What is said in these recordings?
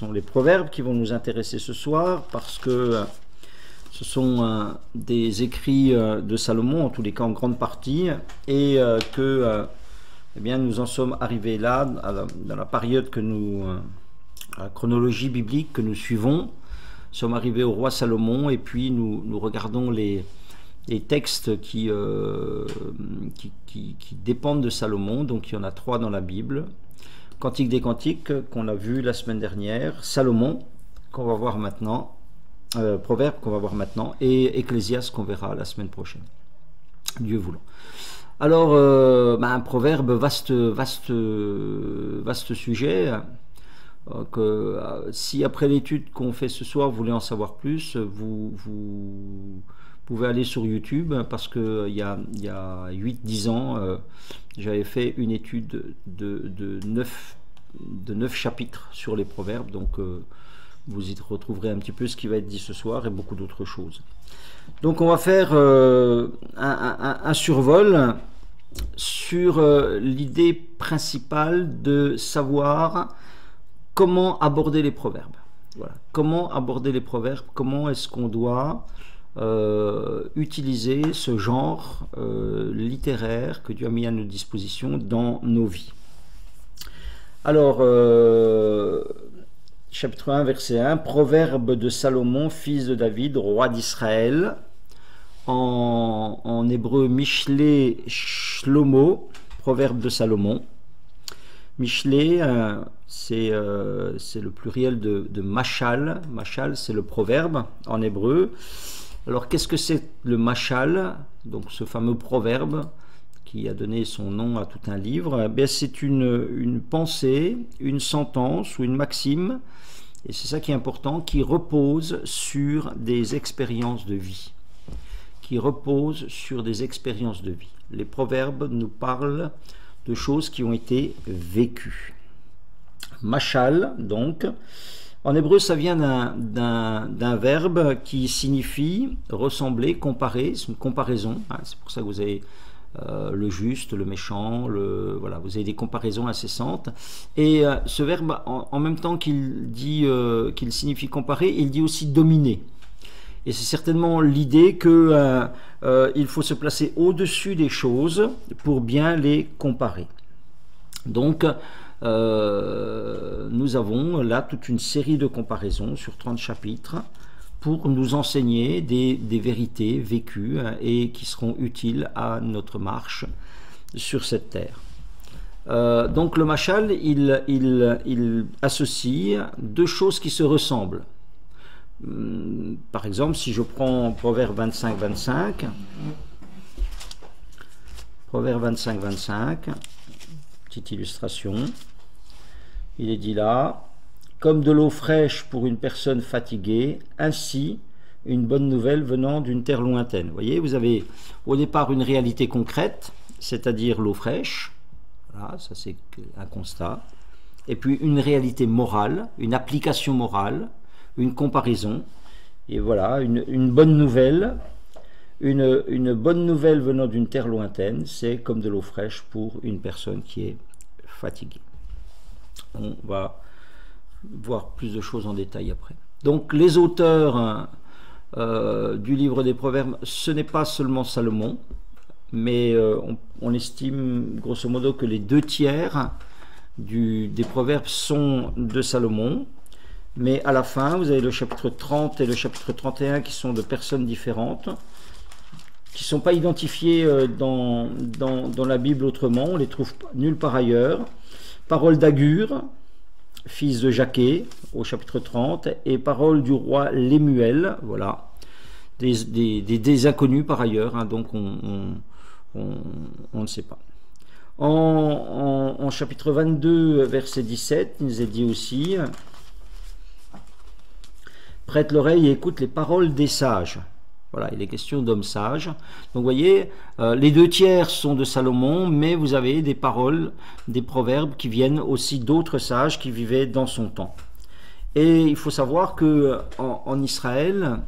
sont les proverbes qui vont nous intéresser ce soir, parce que ce sont des écrits de Salomon, en tous les cas en grande partie, et que eh bien, nous en sommes arrivés là, dans la période que nous, la chronologie biblique que nous suivons. Nous sommes arrivés au roi Salomon, et puis nous regardons les textes qui dépendent de Salomon. Donc il y en a 3 dans la Bible. Cantique des Cantiques, qu'on a vu la semaine dernière, Salomon, qu'on va voir maintenant, Proverbe, qu'on va voir maintenant, et Ecclésiaste, qu'on verra la semaine prochaine, Dieu voulant. Alors, un proverbe, vaste sujet, si après l'étude qu'on fait ce soir, vous voulez en savoir plus, vous pouvez aller sur YouTube, parce qu'il y a 8-10 ans, j'avais fait une étude de 9 chapitres sur les proverbes, donc vous y retrouverez un petit peu ce qui va être dit ce soir et beaucoup d'autres choses. Donc on va faire un survol sur l'idée principale de savoir comment aborder les proverbes. Voilà. Comment aborder les proverbes, comment est-ce qu'on doit utiliser ce genre littéraire que Dieu a mis à notre disposition dans nos vies. Alors, chapitre 1, verset 1, Proverbe de Salomon, fils de David, roi d'Israël. En hébreu, Mishlé Shlomo, Proverbe de Salomon. Mishlé, c'est le pluriel de Machal. Machal, c'est le proverbe en hébreu. Alors, qu'est-ce que c'est le Machal? Donc, ce fameux proverbe qui a donné son nom à tout un livre. C'est une pensée, une sentence ou une maxime, et c'est ça qui est important, qui repose sur des expériences de vie. Qui repose sur des expériences de vie. Les proverbes nous parlent de choses qui ont été vécues. Machal, donc, en hébreu, ça vient d'un verbe qui signifie ressembler, comparer, c'est une comparaison, hein, c'est pour ça que vous avez le juste, le méchant, voilà, vous avez des comparaisons incessantes. Et ce verbe, en même temps qu'il signifie comparer, il dit aussi dominer. Et c'est certainement l'idée que il faut se placer au-dessus des choses pour bien les comparer. Donc, nous avons là toute une série de comparaisons sur 30 chapitres pour nous enseigner des vérités vécues et qui seront utiles à notre marche sur cette terre. Donc le Machal, il associe deux choses qui se ressemblent. Par exemple, si je prends Proverbe 25-25, Proverbe 25-25, petite illustration, il est dit là, comme de l'eau fraîche pour une personne fatiguée, ainsi une bonne nouvelle venant d'une terre lointaine. Vous voyez, vous avez au départ une réalité concrète, c'est-à-dire l'eau fraîche, voilà, ça c'est un constat, et puis une réalité morale, une application morale, une comparaison, et voilà, une bonne nouvelle, une bonne nouvelle venant d'une terre lointaine, c'est comme de l'eau fraîche pour une personne qui est fatiguée. On va voir plus de choses en détail après. Donc les auteurs du livre des Proverbes, ce n'est pas seulement Salomon, mais on estime grosso modo que les 2/3 des Proverbes sont de Salomon. Mais à la fin, vous avez le chapitre 30 et le chapitre 31 qui sont de personnes différentes, qui ne sont pas identifiées dans la Bible autrement, on ne les trouve nulle part ailleurs. Parole d'Agur, fils de Jaquet, au chapitre 30, et parole du roi Lémuel, voilà, des inconnus par ailleurs, hein, donc on ne sait pas. En chapitre 22, verset 17, il nous est dit aussi... Prête l'oreille et écoute les paroles des sages. Voilà, il est question d'hommes sages. Donc vous voyez, les 2/3 sont de Salomon, mais vous avez des paroles, des proverbes qui viennent aussi d'autres sages qui vivaient dans son temps. Et il faut savoir que en Israël,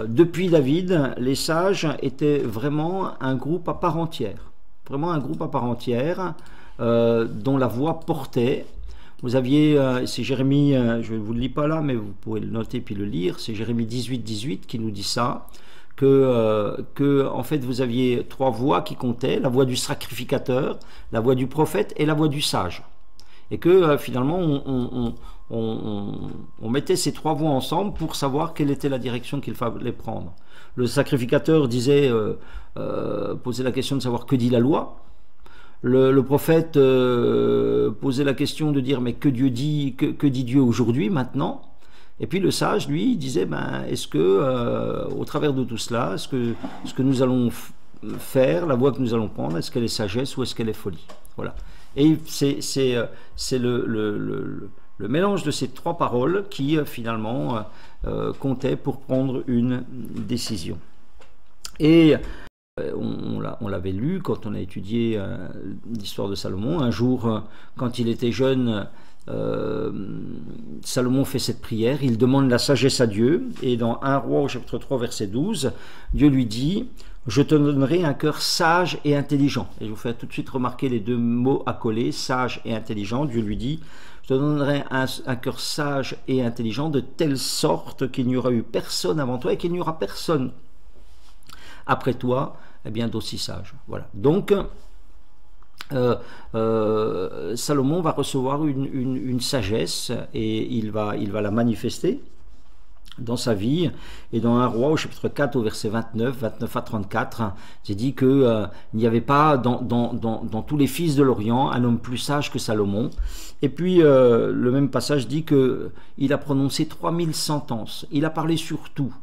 depuis David, les sages étaient vraiment un groupe à part entière. Vraiment un groupe à part entière, dont la voix portait. vous aviez, c'est Jérémie, je ne vous le lis pas là, mais vous pouvez le noter puis le lire, c'est Jérémie 18 qui nous dit ça, que en fait vous aviez 3 voix qui comptaient, la voix du sacrificateur, la voix du prophète et la voix du sage. Et que finalement on mettait ces 3 voix ensemble pour savoir quelle était la direction qu'il fallait prendre. Le sacrificateur disait, posait la question de savoir que dit la loi. Le prophète posait la question de dire mais que Dieu dit, que dit Dieu aujourd'hui, maintenant. Et puis le sage, lui, disait est-ce que au travers de tout cela, ce que nous allons faire, la voie que nous allons prendre, est-ce qu'elle est sagesse ou est-ce qu'elle est folie? Voilà. Et c'est le mélange de ces 3 paroles qui finalement comptait pour prendre une décision. Et on l'avait lu quand on a étudié l'histoire de Salomon. Un jour, quand il était jeune, Salomon fait cette prière, il demande la sagesse à Dieu, et dans 1 Roi au chapitre 3 verset 12, Dieu lui dit: je te donnerai un cœur sage et intelligent. Et je vous fais tout de suite remarquer les 2 mots accolés, sage et intelligent. Dieu lui dit: je te donnerai un cœur sage et intelligent, de telle sorte qu'il n'y aura eu personne avant toi et qu'il n'y aura personne après toi, eh bien d'aussi sage. Voilà. Donc Salomon va recevoir une sagesse, et il va la manifester dans sa vie. Et dans 1 Roi au chapitre 4 au verset 29 à 34, j'ai dit que il n'y avait pas dans tous les fils de l'Orient un homme plus sage que Salomon. Et puis le même passage dit que il a prononcé 3000 sentences, il a parlé sur tout.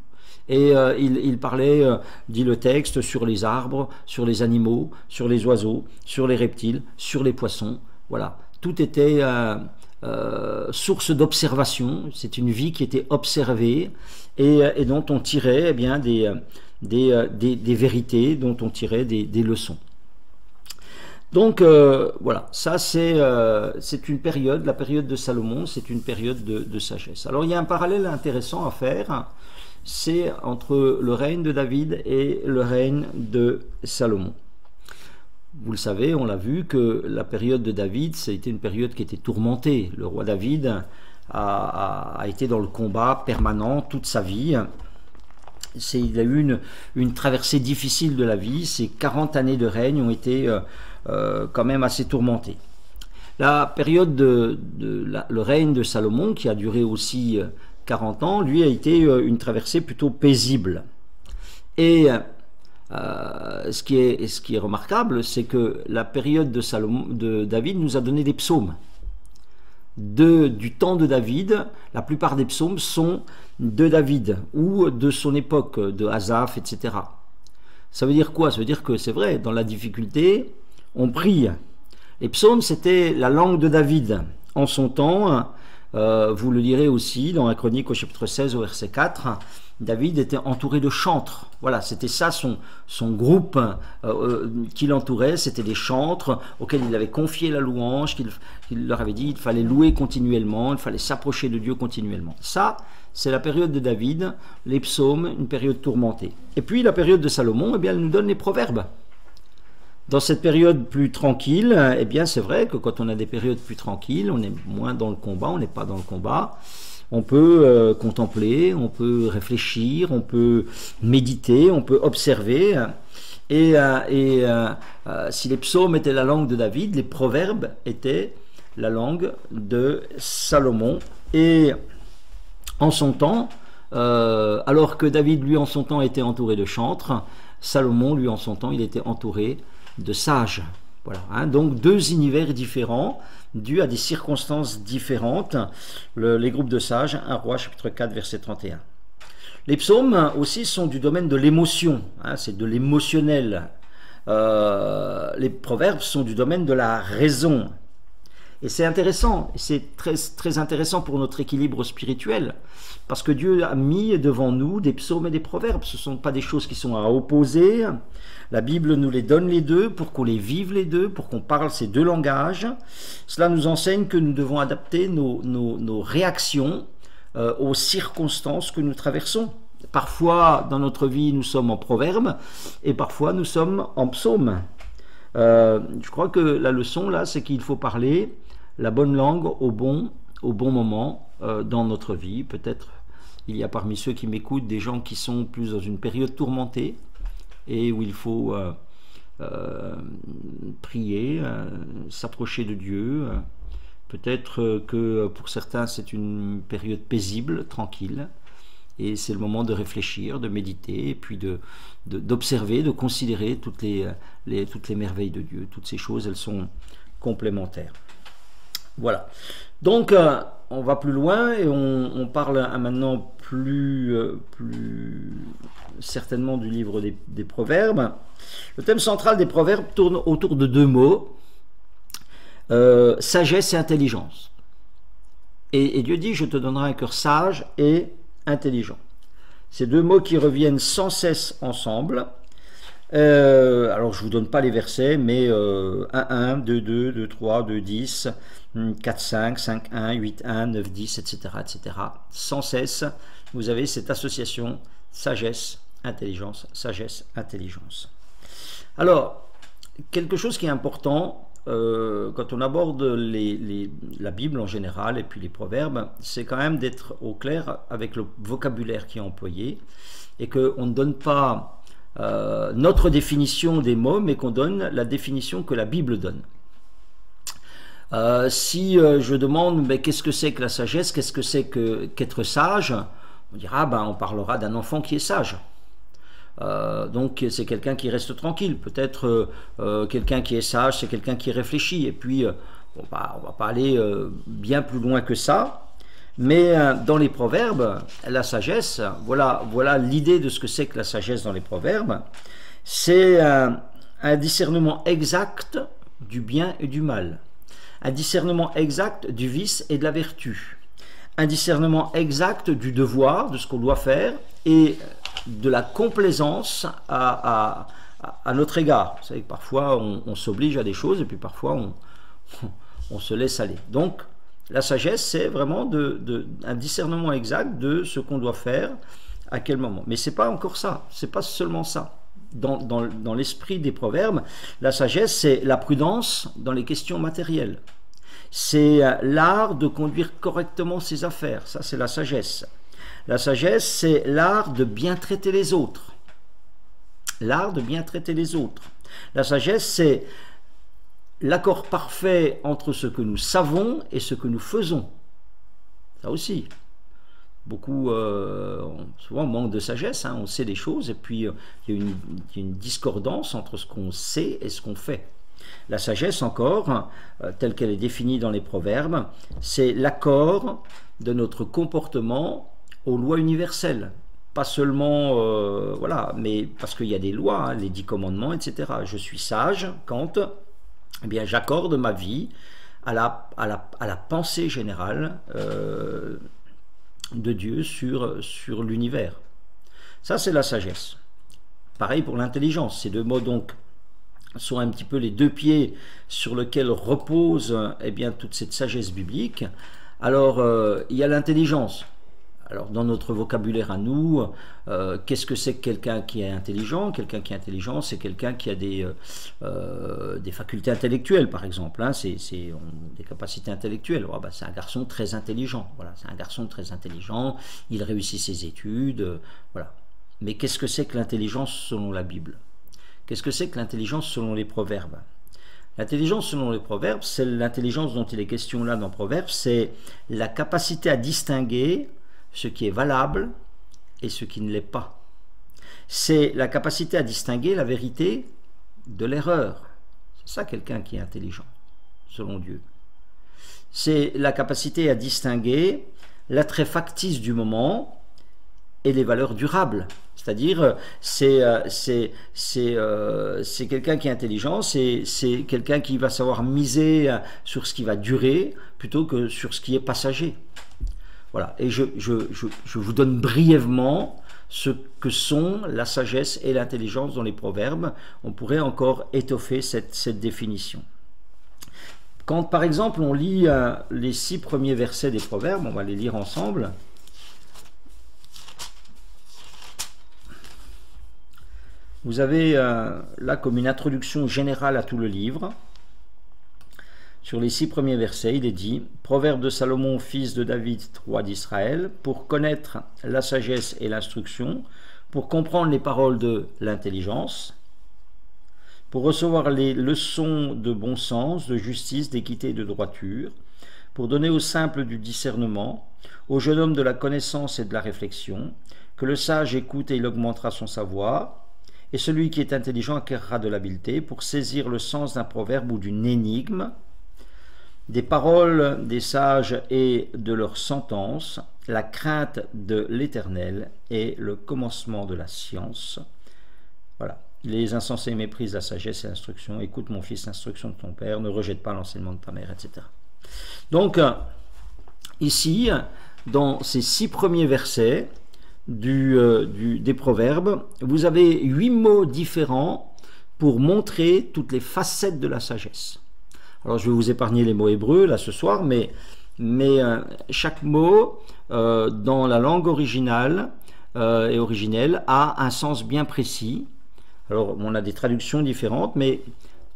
Et il parlait, dit le texte, sur les arbres, sur les animaux, sur les oiseaux, sur les reptiles, sur les poissons. Voilà, tout était source d'observation. C'est une vie qui était observée et dont on tirait eh bien, des vérités, dont on tirait des leçons. Donc voilà, ça c'est une période, la période de Salomon, c'est une période de sagesse. Alors il y a un parallèle intéressant à faire, c'est entre le règne de David et le règne de Salomon. Vous le savez, on l'a vu que la période de David, ça a été une période qui était tourmentée. Le roi David a été dans le combat permanent toute sa vie. Il a eu une traversée difficile de la vie. Ces 40 années de règne ont été quand même assez tourmentées. La période le règne de Salomon, qui a duré aussi 40 ans, lui a été une traversée plutôt paisible. Et ce qui est remarquable, c'est que la période de David nous a donné des psaumes. Du temps de David, la plupart des psaumes sont de David ou de son époque, de Asaph, etc. Ça veut dire quoi? Ça veut dire que c'est vrai, dans la difficulté, on prie. Les psaumes, c'était la langue de David. En son temps, vous le lirez aussi dans la Chronique au chapitre 16 au verset 4, David était entouré de chantres. Voilà, c'était ça son groupe qui l'entourait, c'était des chantres auxquels il avait confié la louange, qu'il leur avait dit il fallait louer continuellement, il fallait s'approcher de Dieu continuellement. Ça, c'est la période de David, les psaumes, une période tourmentée. Et puis la période de Salomon, eh bien, elle nous donne les proverbes. Dans cette période plus tranquille, eh bien, c'est vrai que quand on a des périodes plus tranquilles, on est moins dans le combat, on n'est pas dans le combat. On peut contempler, on peut réfléchir, on peut méditer, on peut observer. Et si les psaumes étaient la langue de David, les proverbes étaient la langue de Salomon. Et en son temps, alors que David, lui, en son temps, était entouré de chantres, Salomon, lui, en son temps, il était entouré de sages. Voilà, hein, donc 2 univers différents, dus à des circonstances différentes. Les groupes de sages, 1 Roi chapitre 4 verset 31. Les psaumes aussi sont du domaine de l'émotion, hein, c'est de l'émotionnel. Les proverbes sont du domaine de la raison. Et c'est intéressant, c'est très, très intéressant pour notre équilibre spirituel, parce que Dieu a mis devant nous des psaumes et des proverbes. Ce ne sont pas des choses qui sont à opposer. La Bible nous les donne les deux pour qu'on les vive les deux, pour qu'on parle ces 2 langages. Cela nous enseigne que nous devons adapter nos réactions aux circonstances que nous traversons. Parfois, dans notre vie, nous sommes en proverbe et parfois, nous sommes en psaume. Je crois que la leçon, là, c'est qu'il faut parler la bonne langue au bon moment dans notre vie. Peut-être il y a parmi ceux qui m'écoutent des gens qui sont plus dans une période tourmentée et où il faut prier, s'approcher de Dieu. Peut-être que pour certains c'est une période paisible, tranquille, et c'est le moment de réfléchir, de méditer, et puis d'observer, de considérer toutes les merveilles de Dieu. Toutes ces choses, elles sont complémentaires. Voilà. Donc, on va plus loin et on parle maintenant plus certainement du livre des Proverbes. Le thème central des Proverbes tourne autour de deux mots, sagesse et intelligence. Et Dieu dit, je te donnerai un cœur sage et intelligent. Ces deux mots qui reviennent sans cesse ensemble. Alors je ne vous donne pas les versets, mais 1, 2, 2, 2, 3, 2, 10, 4, 5, 5, 1, 8, 1, 9, 10, etc., etc. Sans cesse, vous avez cette association sagesse, intelligence, sagesse, intelligence. Alors, quelque chose qui est important, quand on aborde la Bible en général et puis les proverbes, c'est quand même d'être au clair avec le vocabulaire qui est employé et qu'on ne donne pas notre définition des mots, mais qu'on donne la définition que la Bible donne. Si je demande mais qu'est-ce que c'est que la sagesse, qu'est-ce que c'est qu'être sage, on dira on parlera d'un enfant qui est sage. Donc c'est quelqu'un qui reste tranquille. Peut-être quelqu'un qui est sage, c'est quelqu'un qui réfléchit. Et puis on va pas aller bien plus loin que ça. Mais dans les proverbes, la sagesse, voilà l'idée de ce que c'est que la sagesse dans les proverbes. C'est un discernement exact du bien et du mal. Un discernement exact du vice et de la vertu. Un discernement exact du devoir, de ce qu'on doit faire, et de la complaisance à notre égard. Vous savez que parfois on s'oblige à des choses et puis parfois on se laisse aller. Donc la sagesse, c'est vraiment un discernement exact de ce qu'on doit faire à quel moment. Mais c'est pas encore ça, c'est pas seulement ça. Dans l'esprit des proverbes, la sagesse, c'est la prudence dans les questions matérielles. C'est l'art de conduire correctement ses affaires. Ça, c'est la sagesse. La sagesse, c'est l'art de bien traiter les autres. L'art de bien traiter les autres. La sagesse, c'est l'accord parfait entre ce que nous savons et ce que nous faisons. Ça aussi. Beaucoup, souvent, manque de sagesse. On sait des choses et puis il y a une discordance entre ce qu'on sait et ce qu'on fait. La sagesse, encore, telle qu'elle est définie dans les proverbes, c'est l'accord de notre comportement aux lois universelles. Pas seulement, mais parce qu'il y a des lois, les 10 commandements, etc. Je suis sage quand j'accorde ma vie à la pensée générale de Dieu sur l'univers. Ça, c'est la sagesse. Pareil pour l'intelligence. Ces deux mots, donc, sont un petit peu les deux pieds sur lesquels repose toute cette sagesse biblique. Alors, il y a l'intelligence. Alors, dans notre vocabulaire à nous, qu'est-ce que c'est que quelqu'un qui est intelligent? Quelqu'un qui est intelligent, c'est quelqu'un qui a des facultés intellectuelles, par exemple. Des capacités intellectuelles. C'est un garçon très intelligent. Voilà, c'est un garçon très intelligent. Il réussit ses études. Voilà. Mais qu'est-ce que c'est que l'intelligence selon la Bible? Qu'est-ce que c'est que l'intelligence selon les proverbes? L'intelligence selon les proverbes, c'est l'intelligence dont il est question là dans Proverbes, c'est la capacité à distinguer ce qui est valable et ce qui ne l'est pas. C'est la capacité à distinguer la vérité de l'erreur. C'est ça quelqu'un qui est intelligent, selon Dieu. C'est la capacité à distinguer l'attrait factice du moment et les valeurs durables. C'est-à-dire, c'est quelqu'un qui est intelligent, c'est quelqu'un qui va savoir miser sur ce qui va durer plutôt que sur ce qui est passager. Voilà, et je vous donne brièvement ce que sont la sagesse et l'intelligence dans les proverbes. On pourrait encore étoffer cette définition. Quand, par exemple, on lit les 6 premiers versets des proverbes, on va les lire ensemble. Vous avez là comme une introduction générale à tout le livre. sur les 6 premiers versets, il est dit « Proverbe de Salomon, fils de David, roi d'Israël, pour connaître la sagesse et l'instruction, pour comprendre les paroles de l'intelligence, pour recevoir les leçons de bon sens, de justice, d'équité et de droiture, pour donner aux simples du discernement, au jeune homme de la connaissance et de la réflexion, que le sage écoute et il augmentera son savoir, et celui qui est intelligent acquérera de l'habileté pour saisir le sens d'un proverbe ou d'une énigme, des paroles des sages et de leurs sentences, la crainte de l'Éternel et le commencement de la science. » Voilà. Les insensés méprisent la sagesse et l'instruction. Écoute mon fils l'instruction de ton père, ne rejette pas l'enseignement de ta mère, etc. Donc, ici, dans ces 6 premiers versets des proverbes, vous avez 8 mots différents pour montrer toutes les facettes de la sagesse. Alors, je vais vous épargner les mots hébreux, là, ce soir, mais chaque mot, dans la langue originale et originelle, a un sens bien précis. Alors, on a des traductions différentes, mais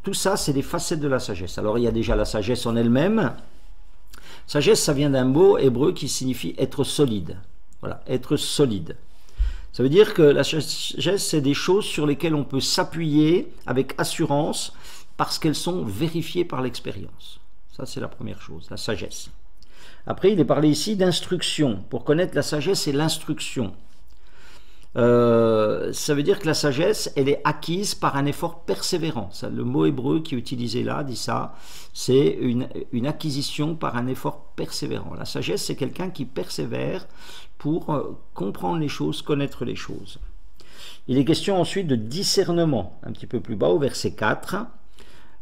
tout ça, c'est des facettes de la sagesse. Alors, il y a déjà la sagesse en elle-même. Sagesse, ça vient d'un mot hébreu qui signifie être solide. Voilà, être solide. Ça veut dire que la sagesse, c'est des choses sur lesquelles on peut s'appuyer avec assurance parce qu'elles sont vérifiées par l'expérience. Ça, c'est la première chose, la sagesse. Après, il est parlé ici d'instruction. Pour connaître la sagesse et l'instruction. Ça veut dire que la sagesse, elle est acquise par un effort persévérant. Ça, le mot hébreu qui est utilisé là dit ça, c'est une acquisition par un effort persévérant. La sagesse, c'est quelqu'un qui persévère pour comprendre les choses, connaître les choses. Il est question ensuite de discernement, un petit peu plus bas au verset 4.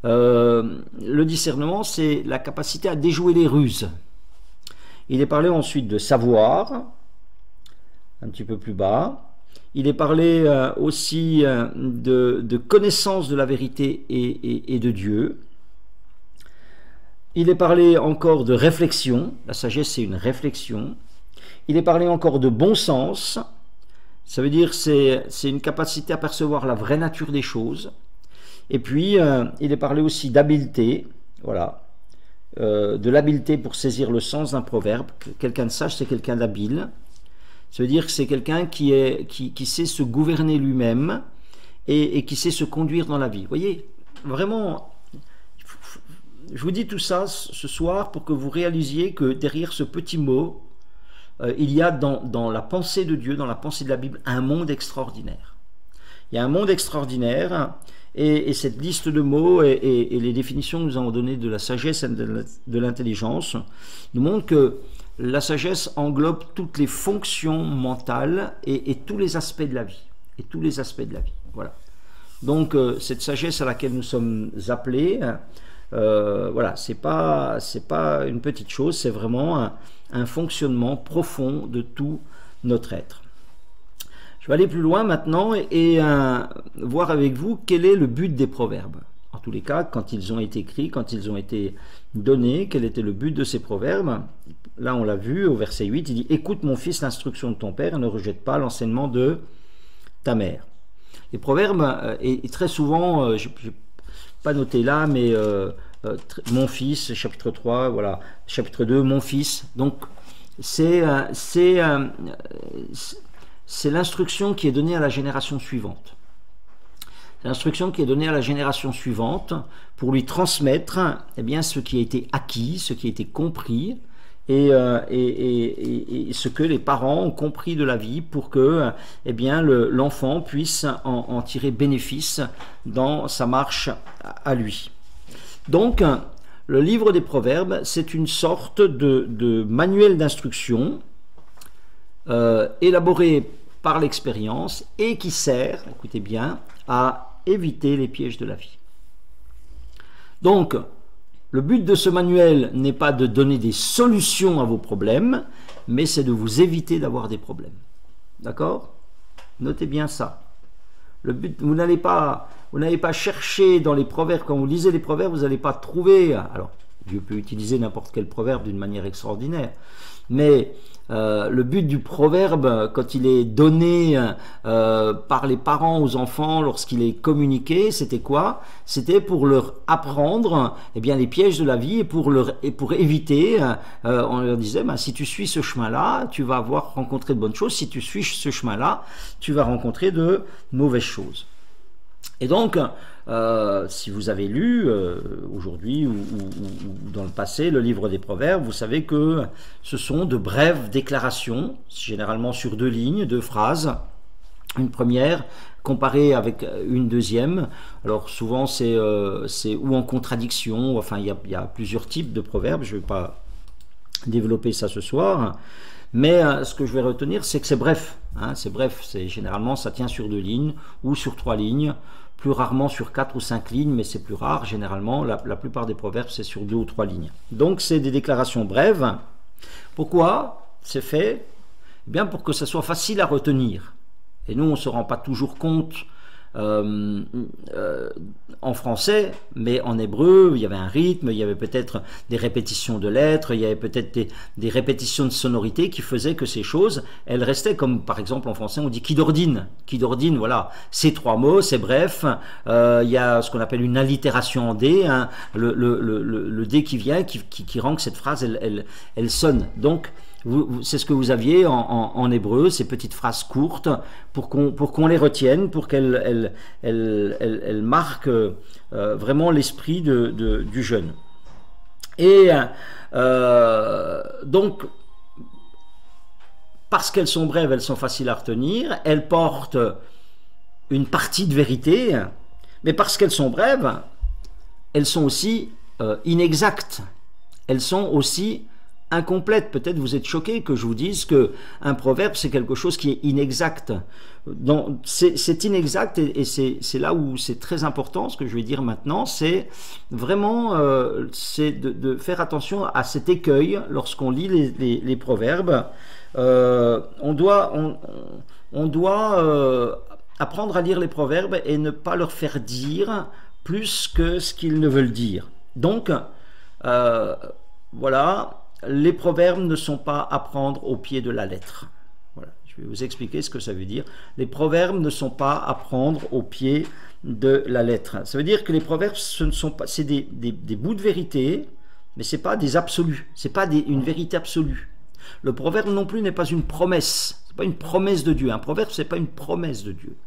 Le discernement, c'est la capacité à déjouer les ruses. Il est parlé ensuite de savoir, un petit peu plus bas. Il est parlé aussi de connaissance de la vérité et de Dieu. Il est parlé encore de réflexion. La sagesse, c'est une réflexion. Il est parlé encore de bon sens. Ça veut dire c'est une capacité à percevoir la vraie nature des choses. Et puis, il est parlé aussi d'habileté. Voilà. De l'habileté pour saisir le sens d'un proverbe. Quelqu'un de sage, c'est quelqu'un d'habile. Ça veut dire que c'est quelqu'un qui sait se gouverner lui-même et qui sait se conduire dans la vie. Vous voyez, vraiment, je vous dis tout ça ce soir pour que vous réalisiez que derrière ce petit mot, il y a dans la pensée de Dieu, dans la pensée de la Bible, un monde extraordinaire. Il y a un monde extraordinaire et cette liste de mots et les définitions que nous avons données de la sagesse et de l'intelligence nous montrent que la sagesse englobe toutes les fonctions mentales et tous les aspects de la vie. Et tous les aspects de la vie. Voilà. Donc, cette sagesse à laquelle nous sommes appelés, voilà, c'est pas une petite chose, c'est vraiment un fonctionnement profond de tout notre être. Je vais aller plus loin maintenant et voir avec vous quel est le but des proverbes. En tous les cas, quand ils ont été écrits, quand ils ont été donnés, quel était le but de ces proverbes? Là, on l'a vu au verset 8, il dit « Écoute mon fils l'instruction de ton père et ne rejette pas l'enseignement de ta mère. » Les proverbes, et très souvent, je n'ai pas noté là, mais mon fils, chapitre 3, voilà, chapitre 2, mon fils. Donc, c'est l'instruction qui est donnée à la génération suivante. L'instruction qui est donnée à la génération suivante pour lui transmettre eh bien, ce qui a été acquis, ce qui a été compris et ce que les parents ont compris de la vie pour que eh bien, l'enfant puisse en tirer bénéfice dans sa marche à lui. Donc, le livre des Proverbes, c'est une sorte de manuel d'instruction élaboré par l'expérience et qui sert, écoutez bien, à éviter les pièges de la vie. Donc, le but de ce manuel n'est pas de donner des solutions à vos problèmes, mais c'est de vous éviter d'avoir des problèmes. D'accord? Notez bien ça. Le but, vous n'allez pas chercher dans les proverbes, quand vous lisez les proverbes, vous n'allez pas trouver, alors Dieu peut utiliser n'importe quel proverbe d'une manière extraordinaire, mais le but du proverbe, quand il est donné par les parents aux enfants, lorsqu'il est communiqué, c'était quoi? C'était pour leur apprendre eh bien, les pièges de la vie et pour éviter, on leur disait, ben, si tu suis ce chemin-là, tu vas avoir rencontré de bonnes choses, si tu suis ce chemin-là, tu vas rencontrer de mauvaises choses. Et donc, si vous avez lu aujourd'hui ou dans le passé le livre des Proverbes, vous savez que ce sont de brèves déclarations, généralement sur 2 lignes, 2 phrases. Une première comparée avec une deuxième. Alors souvent c'est ou en contradiction, enfin il y a plusieurs types de proverbes, je ne vais pas développer ça ce soir. Mais ce que je vais retenir, c'est que c'est bref. Hein, c'est bref, généralement ça tient sur 2 lignes ou sur 3 lignes, plus rarement sur 4 ou 5 lignes, mais c'est plus rare. Généralement, la plupart des proverbes, c'est sur 2 ou 3 lignes. Donc c'est des déclarations brèves. Pourquoi c'est fait? Eh bien pour que ça soit facile à retenir. Et nous, on ne se rend pas toujours compte en français, mais en hébreu, il y avait un rythme, il y avait peut-être des répétitions de lettres, il y avait peut-être des répétitions de sonorités qui faisaient que ces choses, elles restaient comme, par exemple, en français, on dit qui d'ordine, voilà, ces 3 mots, c'est bref, il y a ce qu'on appelle une allitération en D, hein, le D qui vient, qui rend que cette phrase, elle sonne. Donc, c'est ce que vous aviez en hébreu, ces petites phrases courtes, pour qu'on les retienne, pour qu'elles marquent vraiment l'esprit du jeune. Et donc, parce qu'elles sont brèves, elles sont faciles à retenir, elles portent une partie de vérité, mais parce qu'elles sont brèves, elles sont aussi inexactes, elles sont aussi incomplète. Peut-être vous êtes choqué que je vous dise que un proverbe c'est quelque chose qui est inexact. C'est inexact et c'est là où c'est très important. Ce que je vais dire maintenant, c'est vraiment c'est de faire attention à cet écueil lorsqu'on lit les proverbes. On doit apprendre à lire les proverbes et ne pas leur faire dire plus que ce qu'ils ne veulent dire. Donc voilà. Les proverbes ne sont pas à prendre au pied de la lettre. Voilà, je vais vous expliquer ce que ça veut dire. Les proverbes ne sont pas à prendre au pied de la lettre. Ça veut dire que les proverbes, ce ne sont pas, c'est des bouts de vérité, mais c'est pas des absolus. C'est pas une vérité absolue. Le proverbe non plus n'est pas une promesse. C'est pas une promesse de Dieu. Un proverbe, c'est pas une promesse de Dieu.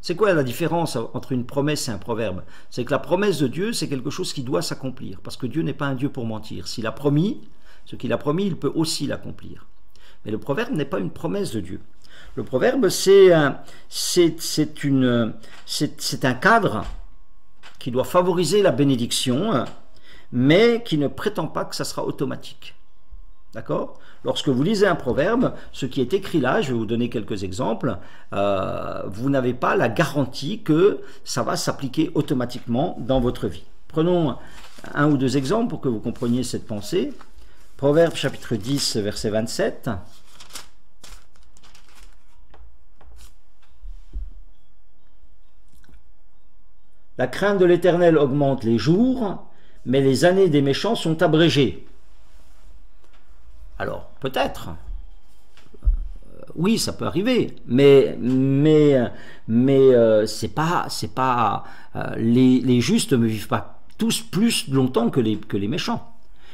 C'est quoi la différence entre une promesse et un proverbe? C'est que la promesse de Dieu, c'est quelque chose qui doit s'accomplir, parce que Dieu n'est pas un Dieu pour mentir. S'il a promis, ce qu'il a promis, il peut aussi l'accomplir. Mais le proverbe n'est pas une promesse de Dieu. Le proverbe, c'est un cadre qui doit favoriser la bénédiction, mais qui ne prétend pas que ça sera automatique. D'accord? Lorsque vous lisez un proverbe, ce qui est écrit là, je vais vous donner quelques exemples, vous n'avez pas la garantie que ça va s'appliquer automatiquement dans votre vie. Prenons 1 ou 2 exemples pour que vous compreniez cette pensée. Proverbe chapitre 10, verset 27. La crainte de l'Éternel augmente les jours, mais les années des méchants sont abrégées. Alors, peut-être, oui, ça peut arriver, mais c'est pas les justes ne vivent pas tous plus longtemps que les méchants.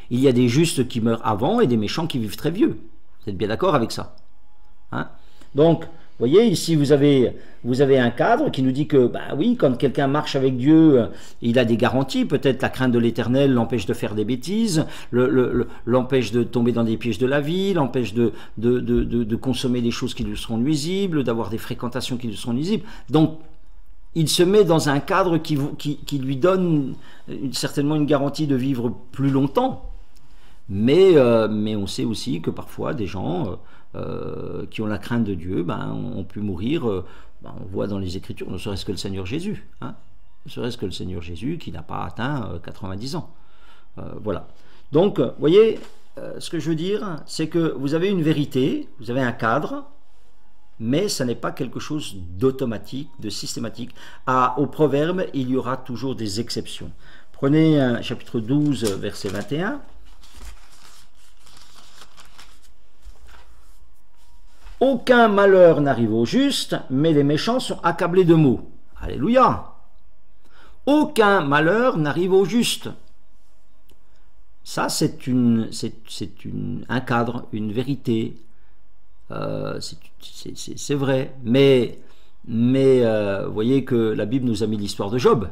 Il y a des justes qui meurent avant et des méchants qui vivent très vieux. Vous êtes bien d'accord avec ça, hein? Donc, vous voyez, ici, vous avez un cadre qui nous dit que, ben oui, quand quelqu'un marche avec Dieu, il a des garanties. Peut-être la crainte de l'Éternel l'empêche de faire des bêtises, l'empêche de tomber dans des pièges de la vie, l'empêche de consommer des choses qui lui seront nuisibles, d'avoir des fréquentations qui lui seront nuisibles. Donc, il se met dans un cadre qui lui donne certainement une garantie de vivre plus longtemps. Mais on sait aussi que parfois, des gens... qui ont la crainte de Dieu, ont pu mourir, on voit dans les Écritures, ne serait-ce que le Seigneur Jésus, hein, ne serait-ce que le Seigneur Jésus qui n'a pas atteint 90 ans. Voilà. Donc, vous voyez, ce que je veux dire, c'est que vous avez une vérité, vous avez un cadre, mais ça n'est pas quelque chose d'automatique, de systématique. Au proverbe, il y aura toujours des exceptions. Prenez chapitre 12, verset 21. Aucun malheur n'arrive au juste, mais les méchants sont accablés de maux. Alléluia. Aucun malheur n'arrive au juste. Ça, c'est un cadre, une vérité. C'est vrai. Mais vous voyez que la Bible nous a mis l'histoire de Job.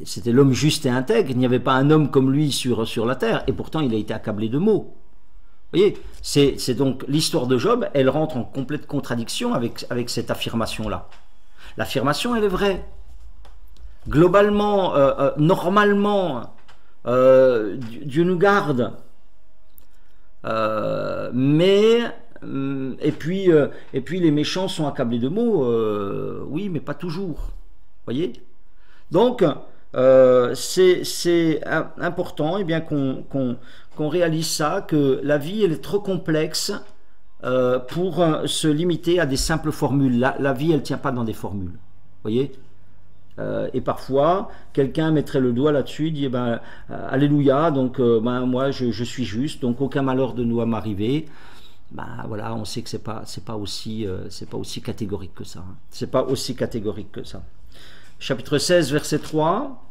C'était l'homme juste et intègre. Il n'y avait pas un homme comme lui sur la terre. Et pourtant, il a été accablé de maux. Vous voyez, c'est donc l'histoire de Job, elle rentre en complète contradiction avec cette affirmation-là. L'affirmation, elle est vraie. Globalement, normalement, Dieu nous garde. Et puis les méchants sont accablés de maux. Oui, mais pas toujours. Vous voyez? Donc, c'est important qu'on réalise ça, que la vie elle est trop complexe pour se limiter à des simples formules. La vie elle ne tient pas dans des formules. Vous voyez? Et parfois quelqu'un mettrait le doigt là-dessus, il dit alléluia, donc moi je suis juste, donc aucun malheur ne doit m'arriver. Voilà, on sait que c'est pas aussi catégorique que ça. C'est pas aussi catégorique que ça. Chapitre 16, verset 3.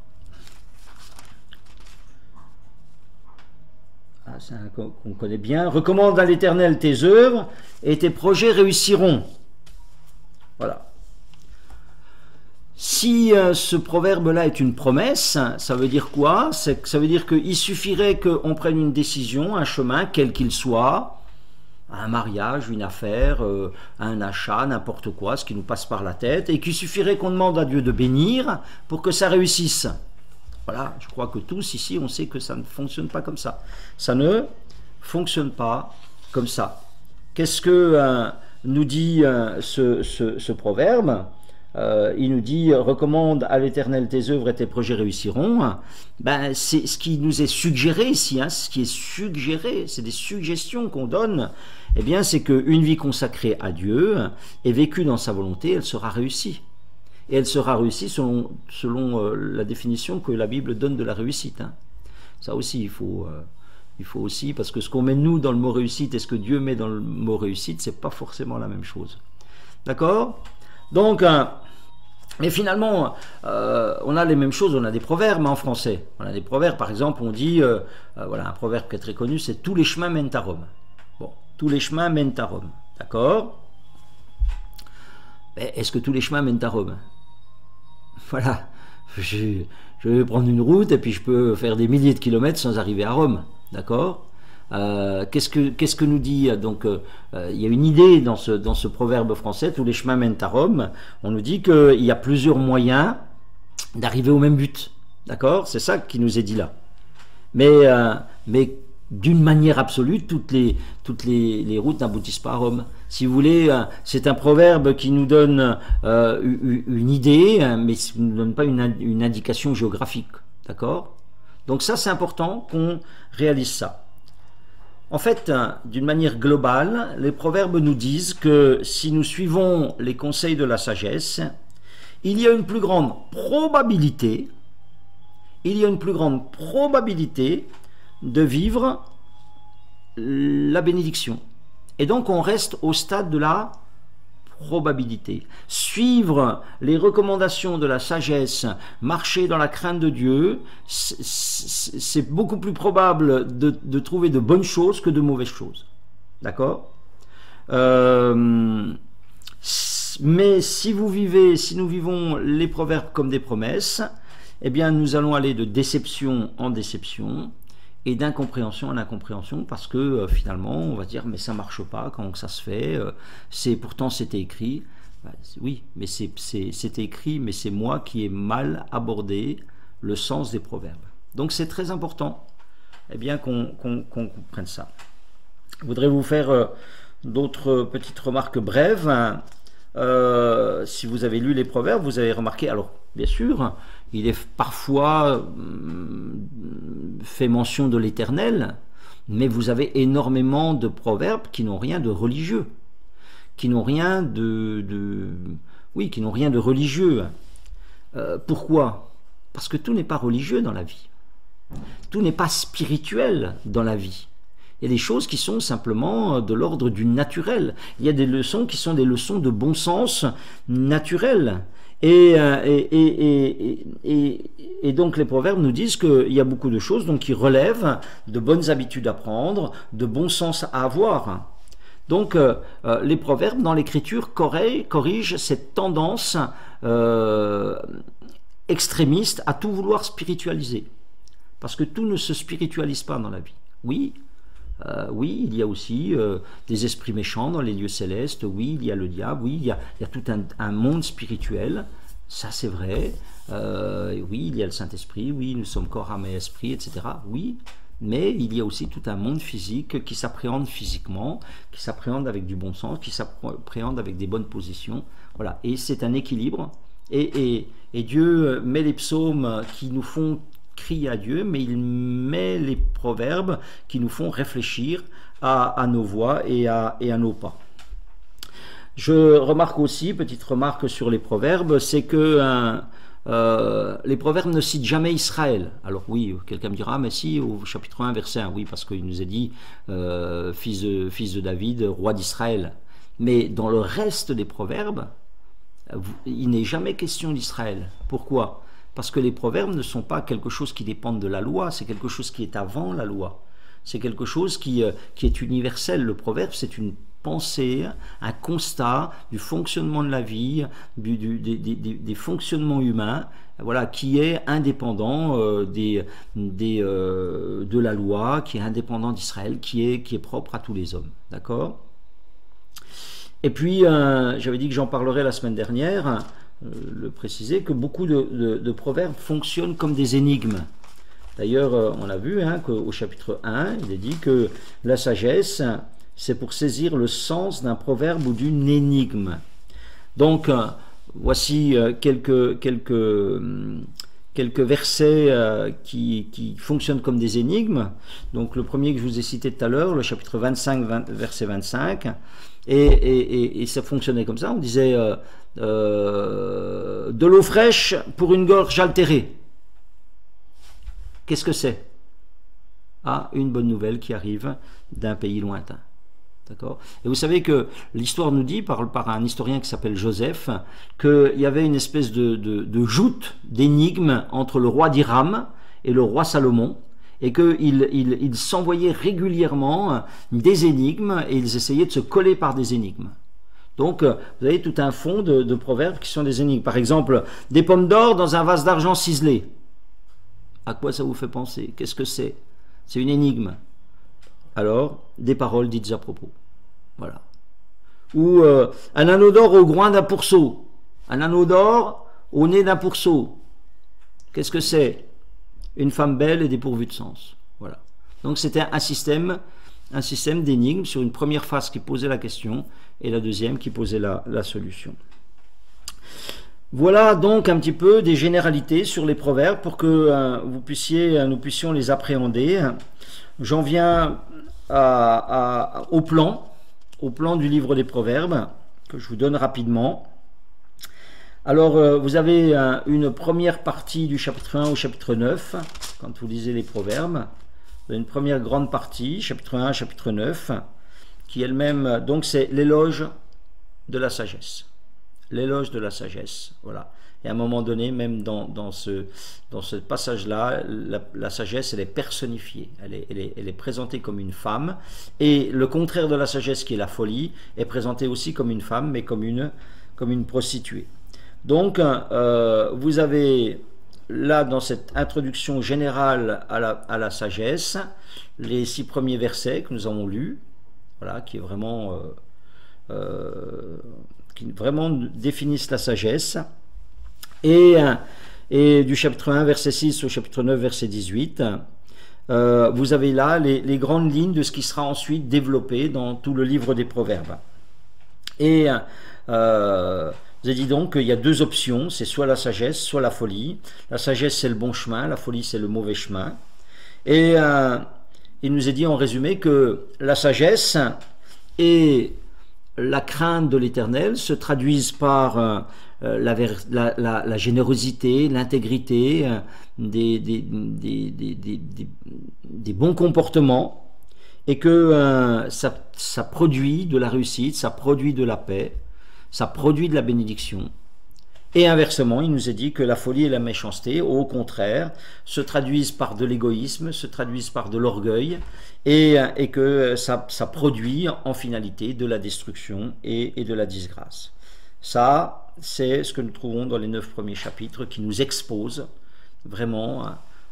C'est un qu'on connaît bien. Recommande à l'Éternel tes œuvres et tes projets réussiront. Voilà. Si ce proverbe-là est une promesse, ça veut dire quoi? Ça veut dire qu'il suffirait qu'on prenne une décision, un chemin, quel qu'il soit, un mariage, une affaire, un achat, n'importe quoi, ce qui nous passe par la tête, et qu'il suffirait qu'on demande à Dieu de bénir pour que ça réussisse. Voilà, je crois que tous ici, on sait que ça ne fonctionne pas comme ça. Ça ne fonctionne pas comme ça. Qu'est-ce que nous dit ce proverbe? Il nous dit « Recommande à l'Éternel tes œuvres et tes projets réussiront ». C'est ce qui nous est suggéré ici, ce qui est suggéré, c'est des suggestions qu'on donne. Eh bien, c'est qu'une vie consacrée à Dieu et vécue dans sa volonté, elle sera réussie. Et elle sera réussie selon la définition que la Bible donne de la réussite. Ça aussi, il faut aussi, parce que ce qu'on met nous dans le mot réussite et ce que Dieu met dans le mot réussite, c'est pas forcément la même chose. D'accord? Donc, mais finalement, on a les mêmes choses, on a des proverbes en français. On a des proverbes, par exemple, on dit, voilà, un proverbe qui est très connu, c'est « Tous les chemins mènent à Rome ». Bon, tous les chemins mènent à Rome, d'accord? Est-ce que tous les chemins mènent à Rome? Voilà, je vais prendre une route et puis je peux faire des milliers de kilomètres sans arriver à Rome, d'accord? Qu'est-ce que nous dit donc il y a une idée dans ce proverbe français, tous les chemins mènent à Rome. On nous dit qu'il y a plusieurs moyens d'arriver au même but, d'accord? C'est ça qui nous est dit là. Mais d'une manière absolue, toutes les routes n'aboutissent pas à Rome. Si vous voulez, c'est un proverbe qui nous donne une idée, mais qui ne nous donne pas une indication géographique, d'accord? Donc ça, c'est important qu'on réalise ça. En fait, d'une manière globale, les proverbes nous disent que si nous suivons les conseils de la sagesse, il y a une plus grande probabilité, de vivre la bénédiction. Et donc on reste au stade de la probabilité. Suivre les recommandations de la sagesse, marcher dans la crainte de Dieu, c'est beaucoup plus probable de trouver de bonnes choses que de mauvaises choses. D'accord? Mais si nous vivons les proverbes comme des promesses, eh bien nous allons aller de déception en déception et d'incompréhension en incompréhension, parce que finalement on va dire mais ça marche pas, comment que ça se fait, pourtant c'était écrit. Oui, mais c'était écrit, mais c'est moi qui ai mal abordé le sens des proverbes. Donc c'est très important, eh bien qu'on comprenne ça. Je voudrais vous faire d'autres petites remarques brèves. Si vous avez lu les proverbes, vous avez remarqué, alors bien sûr, il est parfois fait mention de l'Éternel, mais vous avez énormément de proverbes qui n'ont rien de religieux, qui n'ont rien qui n'ont rien de religieux. Pourquoi? Parce que tout n'est pas religieux dans la vie, tout n'est pas spirituel dans la vie. Il y a des choses qui sont simplement de l'ordre du naturel. Il y a des leçons qui sont des leçons de bon sens naturel. Et donc les proverbes nous disent qu'il y a beaucoup de choses donc, qui relèvent de bonnes habitudes à prendre, de bon sens à avoir. Donc les proverbes dans l'écriture corrigent cette tendance extrémiste à tout vouloir spiritualiser. Parce que tout ne se spiritualise pas dans la vie. Oui, oui, il y a aussi des esprits méchants dans les lieux célestes, oui, il y a le diable, oui, il y a tout un monde spirituel, ça c'est vrai, oui, il y a le Saint-Esprit, oui, nous sommes corps, âme et esprit, etc. Oui, mais il y a aussi tout un monde physique qui s'appréhende physiquement, qui s'appréhende avec du bon sens, qui s'appréhende avec des bonnes positions, voilà, et c'est un équilibre, et Dieu met les psaumes qui nous font crier à Dieu, mais il met les proverbes qui nous font réfléchir à nos voies et à nos pas. Je remarque aussi, petite remarque sur les proverbes, c'est que les proverbes ne citent jamais Israël. Alors oui, quelqu'un me dira, mais si, au chapitre 1, verset 1, oui, parce qu'il nous est dit fils de David, roi d'Israël. Mais dans le reste des proverbes, il n'est jamais question d'Israël. Pourquoi ? Parce que les proverbes ne sont pas quelque chose qui dépend de la loi, c'est quelque chose qui est avant la loi. C'est quelque chose qui est universel. Le proverbe, c'est une pensée, un constat du fonctionnement de la vie, des fonctionnements humains, voilà, qui est indépendant de la loi, qui est indépendant d'Israël, qui est propre à tous les hommes. D'accord ? Et puis, j'avais dit que j'en parlerai la semaine dernière, le préciser, que beaucoup de proverbes fonctionnent comme des énigmes. D'ailleurs, on a vu qu'au chapitre 1, il est dit que la sagesse, c'est pour saisir le sens d'un proverbe ou d'une énigme. Donc, voici quelques versets qui fonctionnent comme des énigmes. Donc, le premier que je vous ai cité tout à l'heure, le chapitre 25, verset 25, et ça fonctionnait comme ça. On disait de l'eau fraîche pour une gorge altérée. Qu'est-ce que c'est? Ah, une bonne nouvelle qui arrive d'un pays lointain. D'accord? Et vous savez que l'histoire nous dit, par un historien qui s'appelle Joseph, qu'il y avait une espèce de joute d'énigmes entre le roi d'Hiram et le roi Salomon, et qu'ils s'envoyaient régulièrement des énigmes, et ils essayaient de se coller par des énigmes. Donc, vous avez tout un fond de proverbes qui sont des énigmes. Par exemple, des pommes d'or dans un vase d'argent ciselé. À quoi ça vous fait penser? Qu'est-ce que c'est? C'est une énigme. Alors, des paroles dites à propos. Voilà. Ou un anneau d'or au groin d'un pourceau. Un anneau d'or au nez d'un pourceau. Qu'est-ce que c'est? Une femme belle et dépourvue de sens. Voilà. Donc, c'était un système d'énigmes sur une première phrase qui posait la question et la deuxième qui posait la solution. Voilà donc un petit peu des généralités sur les proverbes pour que nous puissions les appréhender. J'en viens au plan du livre des proverbes que je vous donne rapidement. Alors vous avez une première partie du chapitre 1 au chapitre 9 quand vous lisez les proverbes. Vous avez une première grande partie, chapitre 1 chapitre 9, qui elle-même, donc c'est l'éloge de la sagesse. L'éloge de la sagesse, voilà. Et à un moment donné, même dans ce passage-là, la sagesse, elle est personnifiée, elle est présentée comme une femme, et le contraire de la sagesse, qui est la folie, est présenté aussi comme une femme, mais comme une prostituée. Donc, vous avez là, dans cette introduction générale à la sagesse, les 6 premiers versets que nous avons lus, voilà, qui vraiment définissent la sagesse, et du chapitre 1 verset 6 au chapitre 9 verset 18, vous avez là les grandes lignes de ce qui sera ensuite développé dans tout le livre des proverbes. Et vous avez dit donc qu'il y a 2 options, c'est soit la sagesse, soit la folie. La sagesse, c'est le bon chemin, la folie, c'est le mauvais chemin. Et il nous est dit en résumé que la sagesse et la crainte de l'Éternel se traduisent par la générosité, l'intégrité, des bons comportements, et que ça produit de la réussite, ça produit de la paix, ça produit de la bénédiction. Et inversement, il nous est dit que la folie et la méchanceté, au contraire, se traduisent par de l'égoïsme, se traduisent par de l'orgueil, et que ça produit en finalité de la destruction et de la disgrâce. Ça, c'est ce que nous trouvons dans les 9 premiers chapitres qui nous exposent vraiment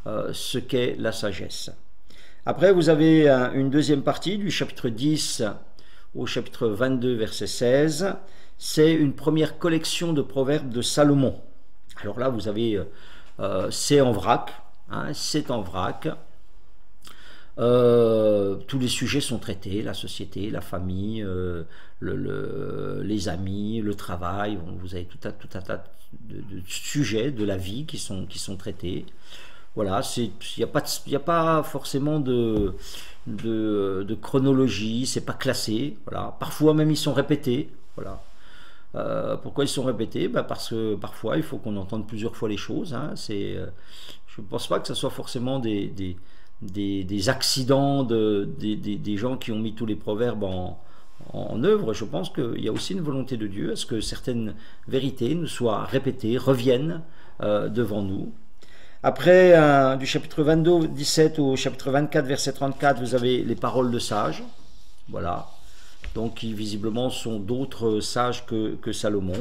ce qu'est la sagesse. Après, vous avez une deuxième partie du chapitre 10 au chapitre 22, verset 16. C'est une première collection de proverbes de Salomon. Alors là, vous avez, c'est en vrac, hein, c'est en vrac. Tous les sujets sont traités, la société, la famille, les amis, le travail. Bon, vous avez tout un tas de sujets de la vie qui sont traités. Voilà, il n'y a pas forcément de chronologie, c'est pas classé. Voilà. Parfois même ils sont répétés. Voilà. Pourquoi ils sont répétés? Parce que parfois il faut qu'on entende plusieurs fois les choses. Hein. Je ne pense pas que ce soit forcément des accidents des gens qui ont mis tous les proverbes en œuvre. Je pense qu'il y a aussi une volonté de Dieu à ce que certaines vérités nous soient répétées, reviennent devant nous. Après, du chapitre 22, 17 au chapitre 24, verset 34, vous avez les paroles de sages. Voilà. Donc, qui visiblement sont d'autres sages que Salomon.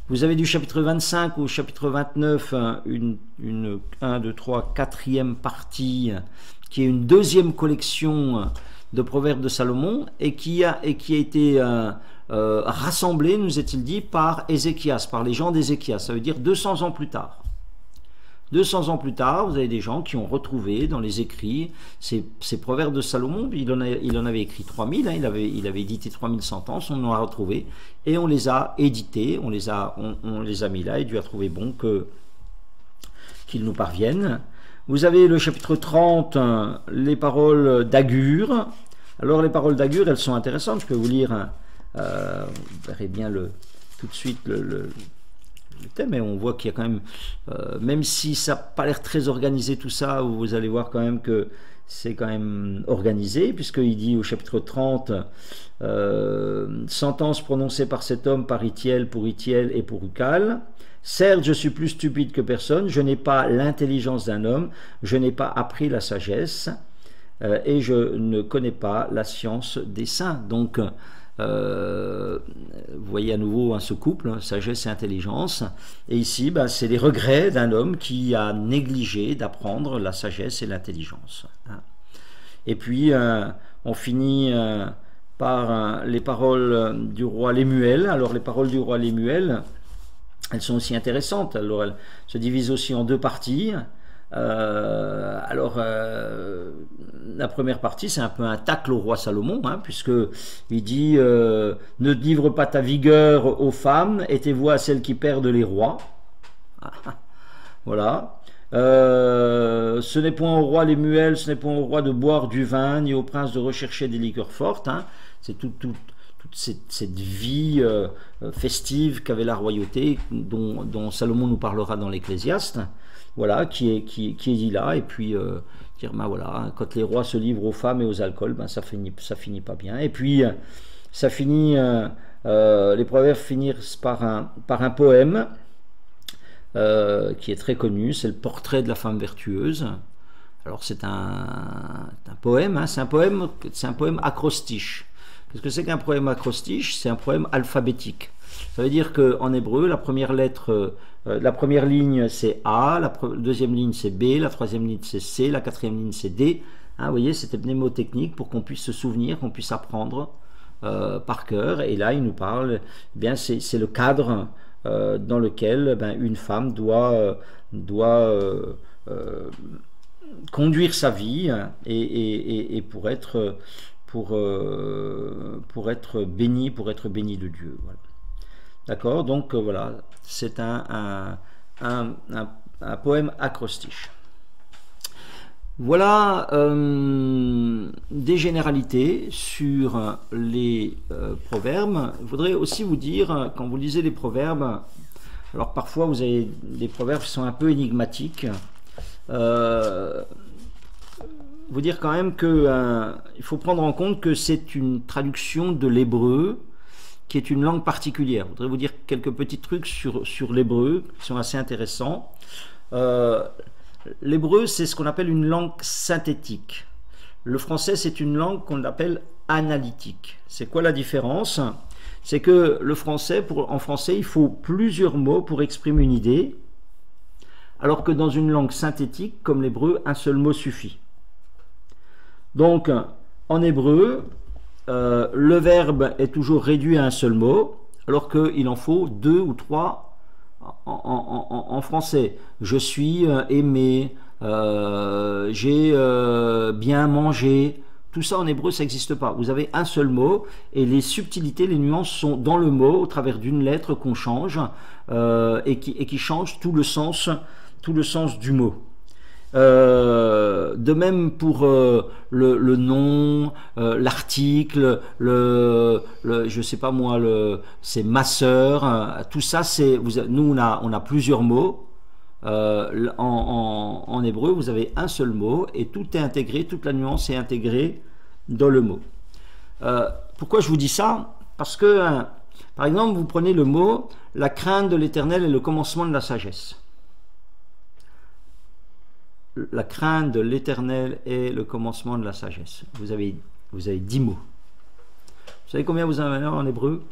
Vous avez du chapitre 25 au chapitre 29 une 1, 2, 3, quatrième partie qui est une deuxième collection de proverbes de Salomon et qui a été rassemblée, nous est-il dit, par Ézéchias, par les gens d'Ézéchias. Ça veut dire 200 ans plus tard. 200 ans plus tard, vous avez des gens qui ont retrouvé dans les écrits ces proverbes de Salomon. Il en avait écrit 3000, hein, il avait édité 3000 sentences, on en a retrouvé et on les a édités, on les a mis là et Dieu a trouvé bon qu'ils nous parviennent. Vous avez le chapitre 30, les paroles d'Agur. Alors les paroles d'Agur, elles sont intéressantes, je peux vous lire, vous verrez bien tout de suite le thème, et on voit qu'il y a quand même si ça n'a pas l'air très organisé tout ça, vous allez voir quand même que c'est quand même organisé, puisqu'il dit au chapitre 30 sentence prononcée par cet homme par Itiel, pour Itiel et pour Ucal. Certes, je suis plus stupide que personne, je n'ai pas l'intelligence d'un homme, je n'ai pas appris la sagesse, et je ne connais pas la science des saints. Donc vous voyez à nouveau ce couple, hein, sagesse et intelligence, et ici c'est les regrets d'un homme qui a négligé d'apprendre la sagesse et l'intelligence. Hein. Et puis on finit par les paroles du roi Lémuel. Alors les paroles du roi Lémuel, elles sont aussi intéressantes. Alors elles se divisent aussi en deux parties. La première partie, c'est un peu un tacle au roi Salomon, hein, puisque il dit ne livre pas ta vigueur aux femmes, et tes voix à celles qui perdent les rois. Voilà. Ce n'est point au roi Lémuel, ce n'est point au roi de boire du vin, ni au prince de rechercher des liqueurs fortes. Hein. C'est toute cette vie festive qu'avait la royauté, dont Salomon nous parlera dans l'Ecclésiaste. Voilà, qui est dit là, et puis dire voilà, quand les rois se livrent aux femmes et aux alcools, ça finit pas bien. Et puis ça finit, les proverbes finissent par un poème qui est très connu, c'est le portrait de la femme vertueuse. Alors c'est un poème, hein, c'est un poème acrostiche. Qu'est-ce que c'est qu'un poème acrostiche? C'est un poème alphabétique. Ça veut dire qu'en hébreu, la première ligne c'est A, la deuxième ligne c'est B, la troisième ligne c'est C, la quatrième ligne c'est D. Hein, vous voyez, c'était mnémotechnique pour qu'on puisse se souvenir, qu'on puisse apprendre par cœur. Et là, il nous parle, eh bien c'est le cadre dans lequel une femme doit conduire sa vie, hein, et pour être bénie de Dieu. Voilà. D'accord, donc voilà, c'est un poème acrostiche. Voilà des généralités sur les proverbes. Je voudrais aussi vous dire, quand vous lisez les proverbes, alors parfois vous avez des proverbes qui sont un peu énigmatiques. vous dire quand même que il faut prendre en compte que c'est une traduction de l'hébreu qui est une langue particulière. Je voudrais vous dire quelques petits trucs sur l'hébreu qui sont assez intéressants. L'hébreu, c'est ce qu'on appelle une langue synthétique. Le français, c'est une langue qu'on appelle analytique. C'est quoi la différence? C'est que le français, en français, il faut plusieurs mots pour exprimer une idée, alors que dans une langue synthétique, comme l'hébreu, un seul mot suffit. Donc, en hébreu, le verbe est toujours réduit à un seul mot, alors qu'il en faut 2 ou 3 en français. Je suis aimé, j'ai bien mangé. Tout ça en hébreu, ça n'existe pas. Vous avez un seul mot et les subtilités, les nuances sont dans le mot au travers d'une lettre qu'on change et qui change tout le sens du mot. De même pour le nom, l'article, je sais pas moi, c'est ma sœur, tout ça, nous on a plusieurs mots. En hébreu, vous avez un seul mot et tout est intégré, toute la nuance est intégrée dans le mot. Pourquoi je vous dis ça? Parce que, par exemple, vous prenez le mot « la crainte de l'Éternel est le commencement de la sagesse ». La crainte de l'Éternel est le commencement de la sagesse. Vous avez 10 mots. Vous savez combien vous en avez en hébreu?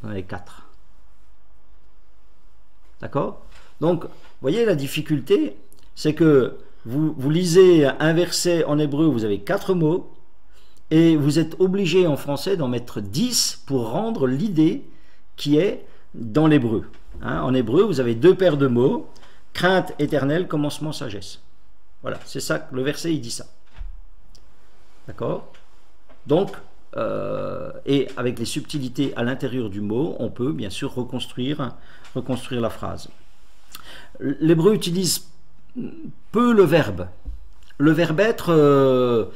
Vous en avez 4. D'accord? Donc, vous voyez la difficulté, c'est que vous lisez un verset en hébreu, vous avez 4 mots, et vous êtes obligé en français d'en mettre 10 pour rendre l'idée qui est dans l'hébreu. En hébreu, vous avez 2 paires de mots, crainte éternelle, commencement, sagesse. Voilà, c'est ça, le verset il dit ça. D'accord? Donc, et avec les subtilités à l'intérieur du mot, on peut bien sûr reconstruire la phrase. L'hébreu utilise peu le verbe. Le verbe être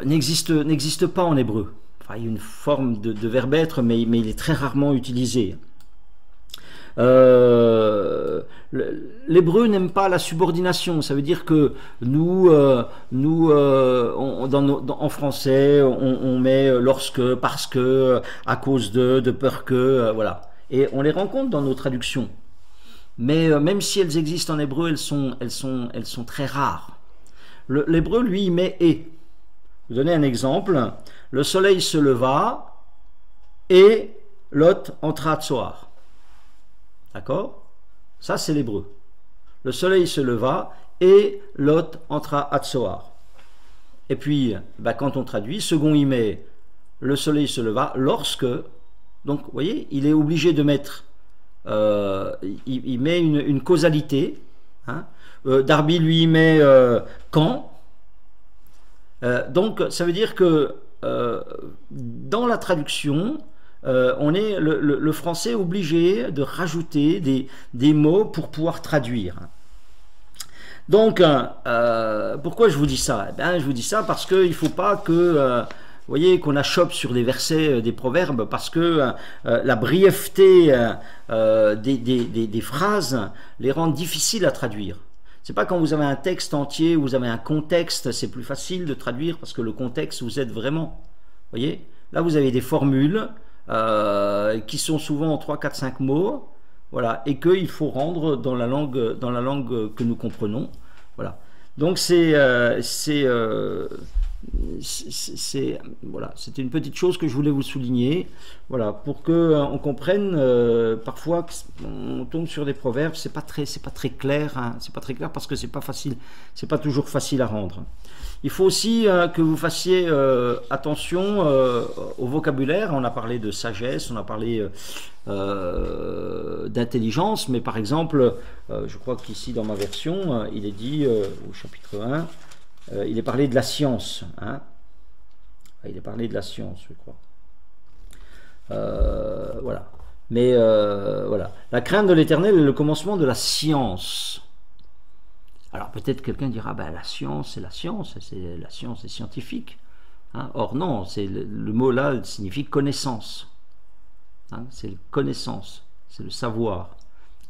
n'existe pas en hébreu. Enfin, il y a une forme de verbe être, mais il est très rarement utilisé. L'hébreu n'aime pas la subordination. Ça veut dire que nous, en français, on met lorsque, parce que, à cause de peur que, voilà. Et on les rencontre dans nos traductions. Mais même si elles existent en hébreu, elles sont très rares. L'hébreu, lui, il met « et ». Je vais vous donner un exemple. Le soleil se leva et Lot entra à Tsoar. D'accord? Ça, c'est l'hébreu. Le soleil se leva et Lot entra à Tsoar. Et puis, quand on traduit, second, il met le soleil se leva lorsque. Donc, vous voyez, il est obligé de mettre. Il met une causalité. Hein. Darby, lui, il met quand. Donc, ça veut dire que dans la traduction, on est le français obligé de rajouter des mots pour pouvoir traduire. Donc, pourquoi je vous dis ça? Eh bien, je vous dis ça parce qu'il ne faut pas que, vous voyez, qu'on achoppe sur des versets, des proverbes, parce que la brièveté des phrases les rend difficiles à traduire. C'est pas quand vous avez un texte entier, vous avez un contexte, c'est plus facile de traduire parce que le contexte vous aide vraiment. Vous voyez? Là, vous avez des formules qui sont souvent en 3, 4, 5 mots, voilà, et qu'il faut rendre dans la langue que nous comprenons. Voilà. Donc voilà, c'était une petite chose que je voulais vous souligner, voilà, pour que on comprenne. Parfois on tombe sur des proverbes, c'est pas très clair, hein, c'est pas très clair parce que c'est pas toujours facile à rendre. Il faut aussi que vous fassiez attention au vocabulaire. On a parlé de sagesse, on a parlé d'intelligence, mais par exemple, je crois qu'ici dans ma version, il est dit au chapitre 1, il est parlé de la science. Hein. Il est parlé de la science, je crois. Voilà. Mais voilà. La crainte de l'Éternel est le commencement de la science. Alors peut-être quelqu'un dira, ben, la science, c'est la science est scientifique. Hein. Or non, le mot là signifie connaissance. Hein. C'est connaissance, c'est le savoir.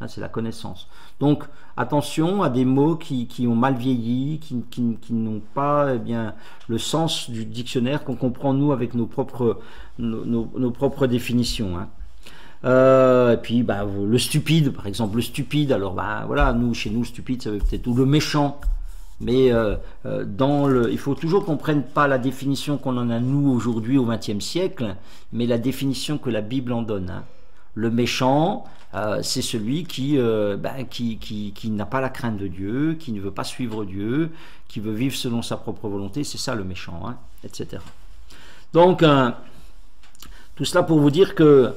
hein, c'est la connaissance. Donc attention à des mots qui ont mal vieilli, qui n'ont pas bien le sens du dictionnaire qu'on comprend nous avec nos propres définitions, hein. Et puis bah, le stupide, par exemple, le stupide, alors bah, voilà, chez nous le stupide ça veut peut-être, ou le méchant, mais il faut toujours qu'on prenne pas la définition qu'on en a nous aujourd'hui au XXe siècle, mais la définition que la Bible en donne, hein. Le méchant, c'est celui qui n'a pas la crainte de Dieu, qui ne veut pas suivre Dieu, qui veut vivre selon sa propre volonté, c'est ça le méchant, hein, etc. Donc, tout cela pour vous dire que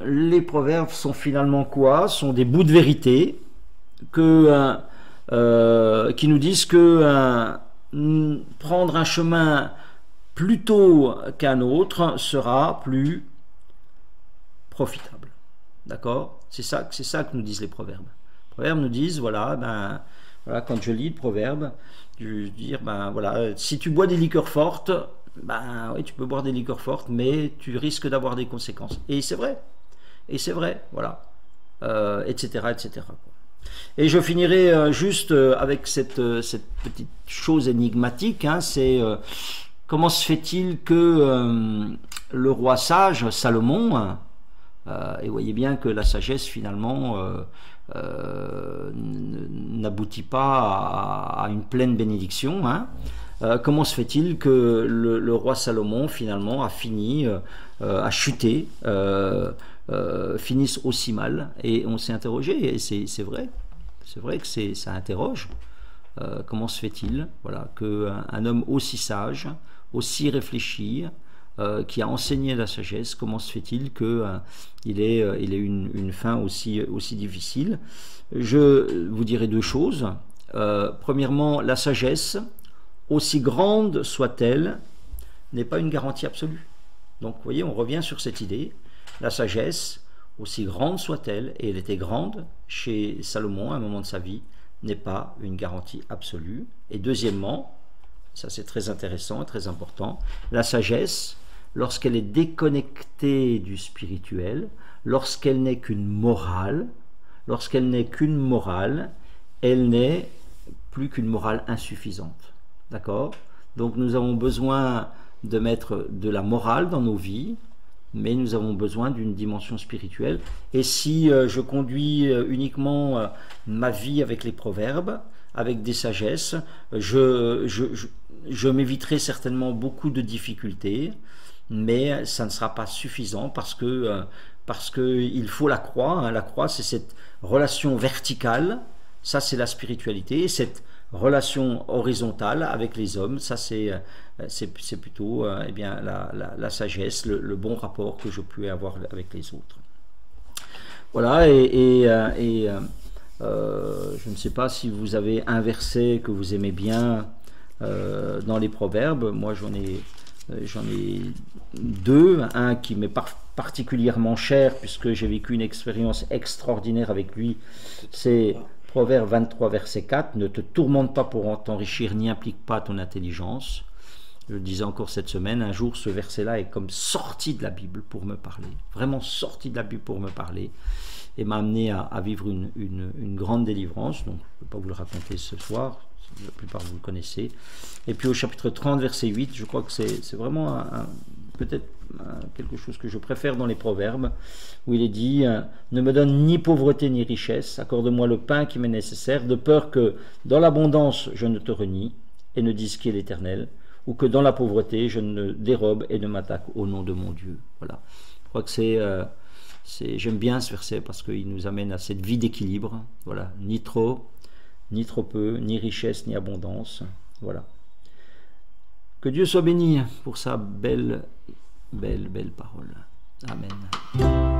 les proverbes sont finalement quoi? Sont des bouts de vérité qui nous disent que prendre un chemin plus tôt qu'un autre sera plus profitable. D'accord? C'est ça que nous disent les proverbes. Les proverbes nous disent, voilà, quand je lis le proverbe, je veux dire, voilà, si tu bois des liqueurs fortes, oui, tu peux boire des liqueurs fortes, mais tu risques d'avoir des conséquences. Et c'est vrai. Voilà. Etc., etc. Et je finirai juste avec cette petite chose énigmatique, hein, c'est comment se fait-il que le roi sage, Salomon, et vous voyez bien que la sagesse finalement n'aboutit pas à une pleine bénédiction, hein. Comment se fait-il que le roi Salomon finalement a fini à chuter, finisse aussi mal? Et on s'est interrogé, et c'est vrai que ça interroge. Comment se fait-il, voilà, qu'un homme aussi sage, aussi réfléchi, qui a enseigné la sagesse, comment se fait-il qu'il ait une fin aussi difficile? Je vous dirai deux choses. Premièrement, la sagesse, aussi grande soit-elle, n'est pas une garantie absolue. Donc, vous voyez, on revient sur cette idée. La sagesse, aussi grande soit-elle, et elle était grande chez Salomon à un moment de sa vie, n'est pas une garantie absolue. Et deuxièmement, ça c'est très intéressant et très important, la sagesse, lorsqu'elle est déconnectée du spirituel, lorsqu'elle n'est qu'une morale, elle n'est plus qu'une morale insuffisante. D'accord? Donc nous avons besoin de mettre de la morale dans nos vies, mais nous avons besoin d'une dimension spirituelle. Et si je conduis uniquement ma vie avec les proverbes, avec des sagesses, je m'éviterai certainement beaucoup de difficultés, mais ça ne sera pas suffisant parce que il faut la croix, hein. La croix, c'est cette relation verticale, ça c'est la spiritualité, cette relation horizontale avec les hommes, ça c'est plutôt eh bien, la sagesse, le bon rapport que je peux avoir avec les autres. Voilà, je ne sais pas si vous avez un verset que vous aimez bien dans les proverbes. Moi j'en ai deux, un qui m'est particulièrement cher puisque j'ai vécu une expérience extraordinaire avec lui, c'est Proverbe 23, verset 4, ne te tourmente pas pour t'enrichir, n'y implique pas ton intelligence. Je le disais encore cette semaine, un jour ce verset-là est comme sorti de la Bible pour me parler, vraiment sorti de la Bible pour me parler, et m'a amené à vivre une grande délivrance. Donc je ne peux pas vous le raconter ce soir, la plupart vous le connaissez. Et puis au chapitre 30, verset 8, je crois que c'est vraiment peut-être quelque chose que je préfère dans les proverbes, où il est dit ne me donne ni pauvreté ni richesse, accorde-moi le pain qui m'est nécessaire, de peur que dans l'abondance je ne te renie et ne dise qui est l'Éternel, ou que dans la pauvreté je ne dérobe et ne m'attaque au nom de mon Dieu. Voilà. Je crois que j'aime bien ce verset parce qu'il nous amène à cette vie d'équilibre. Voilà, ni trop peu, ni richesse ni abondance. Voilà. Que Dieu soit béni pour sa belle parole. Amen.